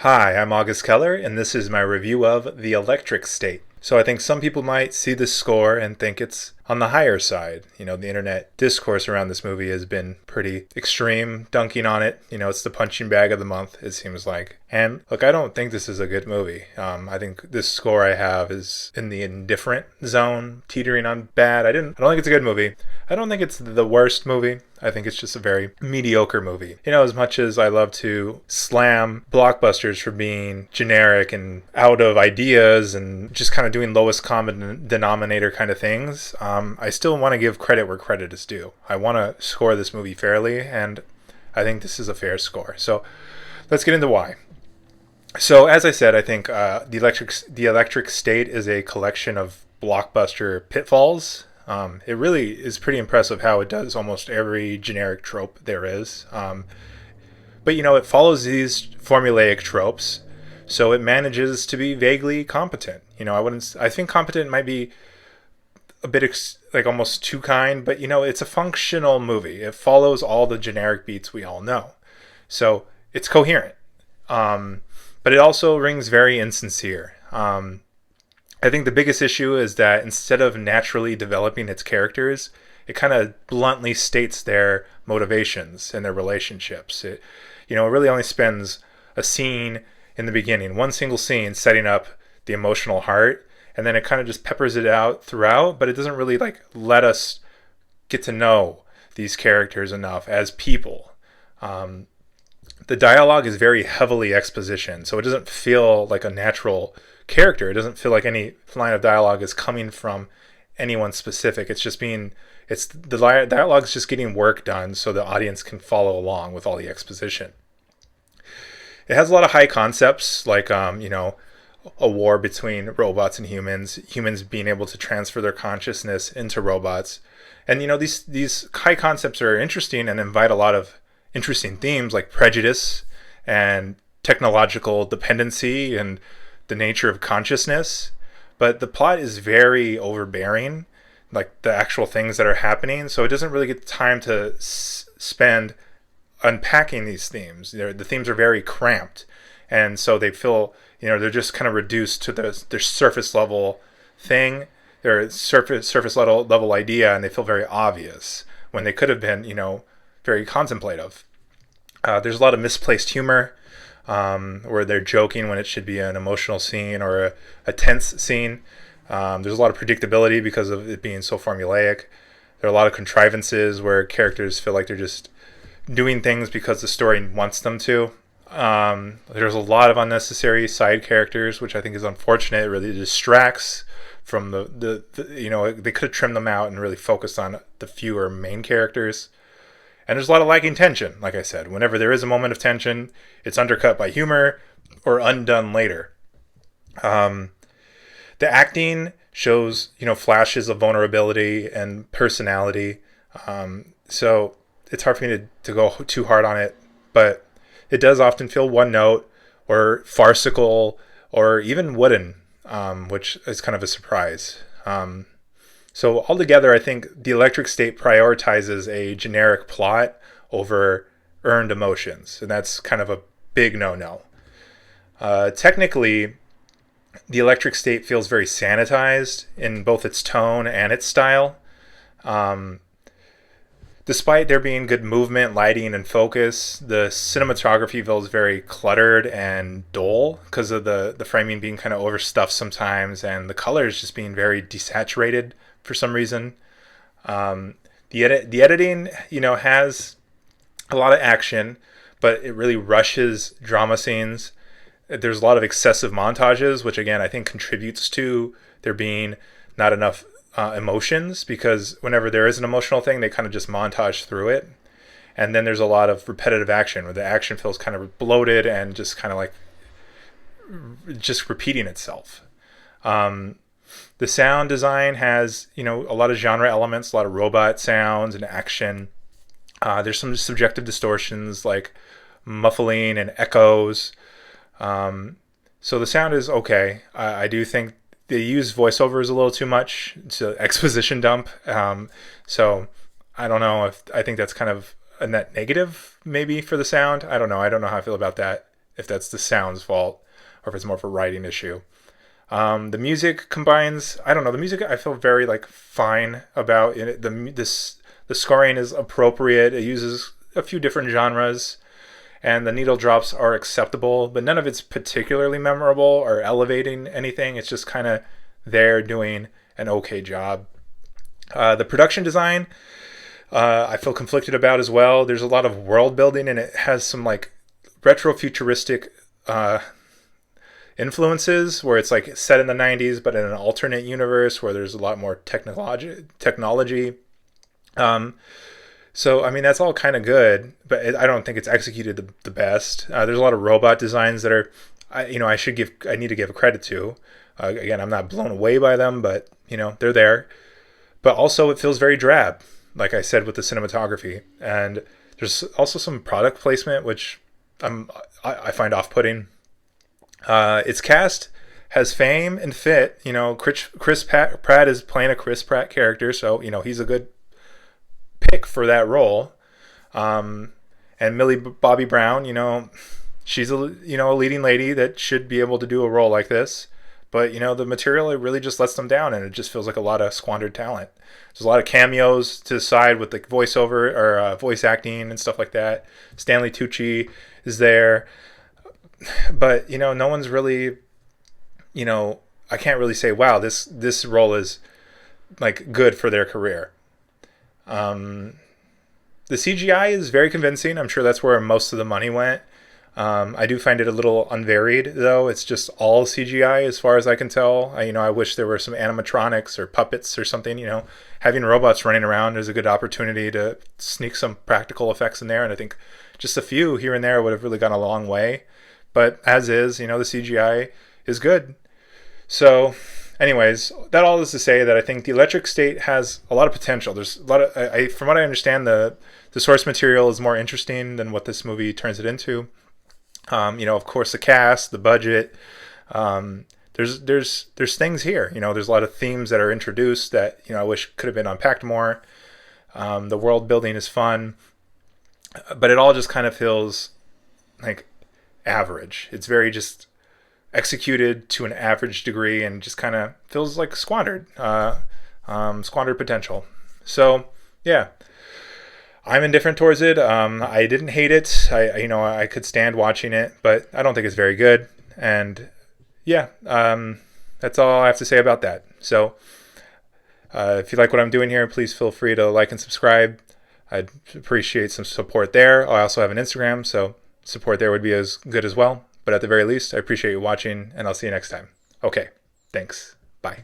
Hi, I'm August Keller, and this is my review of The Electric State. So I think some people might see this score and think it's on the higher side. The internet discourse around this movie has been pretty extreme, dunking on it. It's the punching bag of the month, it seems like. And look, I don't think this is a good movie. I think this score I have is in the indifferent zone, teetering on bad. I don't think it's a good movie. I don't think it's the worst movie. I think it's just a very mediocre movie. As much as I love to slam blockbusters for being generic and out of ideas and just kind of doing lowest common denominator kind of things, I still want to give credit where credit is due. I want to score this movie fairly, and I think this is a fair score. So let's get into why. So as I said, I think the Electric State is a collection of blockbuster pitfalls. It really is pretty impressive how it does almost every generic trope there is. But it follows these formulaic tropes, so it manages to be vaguely competent. I think competent might be a bit almost too kind, but it's a functional movie. It follows all the generic beats we all know. So it's coherent. But it also rings very insincere. I think the biggest issue is that instead of naturally developing its characters, it kind of bluntly states their motivations and their relationships. It really only spends a scene in the beginning, one single scene setting up the emotional heart, and then it kind of just peppers it out throughout, but it doesn't really let us get to know these characters enough as people. The dialogue is very heavily exposition, so it doesn't feel like a natural character. It doesn't feel like any line of dialogue is coming from anyone specific. The dialogue's just getting work done so the audience can follow along with all the exposition. It has a lot of high concepts, like a war between robots and humans being able to transfer their consciousness into robots. And these high concepts are interesting and invite a lot of interesting themes like prejudice and technological dependency and the nature of consciousness. But the plot is very overbearing, like the actual things that are happening, so it doesn't really get time to spend unpacking these themes. The themes are very cramped, and so they feel they're just kind of reduced to their surface level thing, their surface level idea, and they feel very obvious when they could have been very contemplative. There's a lot of misplaced humor, where they're joking when it should be an emotional scene or a tense scene. There's a lot of predictability because of it being so formulaic. There are a lot of contrivances where characters feel like they're just doing things because the story wants them to. There's a lot of unnecessary side characters, which I think is unfortunate. It really distracts from they could have trimmed them out and really focused on the fewer main characters. And there's a lot of lacking tension, like I said. Whenever there is a moment of tension, it's undercut by humor or undone later. The acting shows, flashes of vulnerability and personality. So it's hard for me to go too hard on it. But it does often feel one note or farcical or even wooden, which is kind of a surprise. So altogether, I think The Electric State prioritizes a generic plot over earned emotions, and that's kind of a big no-no. Technically, The Electric State feels very sanitized in both its tone and its style. Despite there being good movement, lighting, and focus, the cinematography feels very cluttered and dull because of the framing being kind of overstuffed sometimes, and the colors just being very desaturated for some reason. The editing, has a lot of action, but it really rushes drama scenes. There's a lot of excessive montages, which again I think contributes to there being not enough emotions, because whenever there is an emotional thing, they kind of just montage through it. And then there's a lot of repetitive action where the action feels kind of bloated and just kind of like just repeating itself. The sound design has, a lot of genre elements, a lot of robot sounds and action. There's some subjective distortions like muffling and echoes. So the sound is okay. I do think they use voiceovers a little too much. It's an exposition dump. So I don't know I think that's kind of a net negative maybe for the sound. I don't know how I feel about that. if that's the sound's fault or if it's more of a writing issue. The music combines, I don't know, the music I feel very like fine about it. The scoring is appropriate. It uses a few different genres, and the needle drops are acceptable, but none of it's particularly memorable or elevating anything. It's just kind of there doing an okay job. The production design, I feel conflicted about as well. There's a lot of world building, and it has some like retro futuristic influences where it's like set in the 90s, but in an alternate universe where there's a lot more technology. So, I mean, that's all kind of good, but I don't think it's executed the best. There's a lot of robot designs that are, I need to give credit to. Again, I'm not blown away by them, but, they're there. But also it feels very drab, like I said, with the cinematography. And there's also some product placement, which I find off-putting. Its cast has fame and fit. Chris Pratt is playing a Chris Pratt character, so, he's a good pick for that role. And Millie Bobby Brown, she's a leading lady that should be able to do a role like this. But, the material, it really just lets them down, and it just feels like a lot of squandered talent. There's a lot of cameos to the side with the voiceover or voice acting and stuff like that. Stanley Tucci is there. But, no one's really, I can't really say, wow, this role is like good for their career. The CGI is very convincing. I'm sure that's where most of the money went. I do find it a little unvaried, though. It's just all CGI as far as I can tell. I wish there were some animatronics or puppets or something. Having robots running around is a good opportunity to sneak some practical effects in there. And I think just a few here and there would have really gone a long way. But as is, the CGI is good. So anyways, that all is to say that I think the Electric State has a lot of potential. There's a lot of, from what I understand, the source material is more interesting than what this movie turns it into. Of course, the cast, the budget. There's things here. There's a lot of themes that are introduced that I wish could have been unpacked more. The world building is fun, but it all just kind of feels like average. It's very just executed to an average degree and just kind of feels like squandered potential. So yeah, I'm indifferent towards it. I didn't hate it. I could stand watching it, but I don't think it's very good. And yeah, that's all I have to say about that. So if you like what I'm doing here, please feel free to like and subscribe. I'd appreciate some support there. I also have an Instagram, so support there would be as good as well. But at the very least, I appreciate you watching, and I'll see you next time. Okay, thanks. Bye.